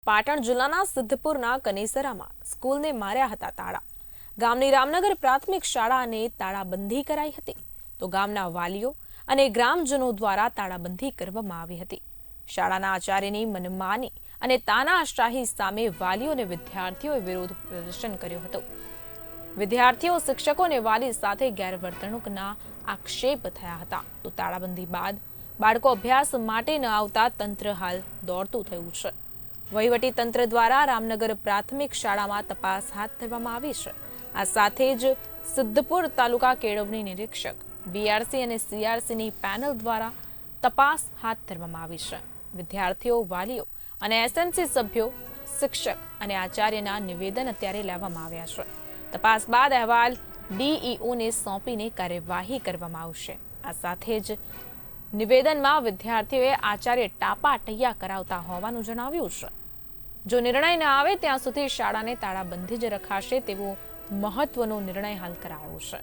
પાટણ જિલ્લાના સિદ્ધપુરના કનેસરામાં સ્કૂલને માર્યા હતા તાળા। ગામની રામનગર પ્રાથમિક શાળાને તાળાબંધી કરાઈ હતી તો ગામના વાલીઓ અને ગ્રામજનો દ્વારા તાળાબંધી કરવામાં આવી હતી। શાળાના આચાર્યની મનમાની અને તાનાશાહી સામે વાલીઓ અને વિદ્યાર્થીઓએ વિરોધ પ્રદર્શન કર્યો હતો। વિદ્યાર્થીઓ, શિક્ષકો અને વાલી સાથે ગેરવર્તણૂકના આક્ષેપ થયા હતા તો તાળાબંધી બાદ બાળકો અભ્યાસ માટે ન આવતા તંત્ર હાલ દોડતું થયું છે। વહીવટી તંત્ર દ્વારા રામનગર પ્રાથમિક શાળામાં તપાસ હાથ ધરવામાં આવી છે। આ સાથે જ સિદ્ધપુર તાલુકા કેળવણી નિરીક્ષક, બીઆરસી અને સીઆરસીની પેનલ દ્વારા તપાસ હાથ ધરવામાં આવી છે। વિદ્યાર્થીઓ, વાલીઓ અને એસએમસી સભ્યો, શિક્ષક અને આચાર્યના નિવેદન અત્યારે લેવામાં આવ્યા છે। તપાસ બાદ અહેવાલ ડીઈઓને સોંપીને કાર્યવાહી કરવામાં આવશે। આ સાથે જ નિવેદનમાં વિદ્યાર્થીઓએ આચાર્ય ટાપાટૈયા કરાવતા હોવાનું જણાવ્યું છે। જો નિર્ણય ન આવે ત્યાં સુધી શાળાને તાળાબંધી જ રખાશે તેવો મહત્વનો નિર્ણય હાલ કરાયો છે।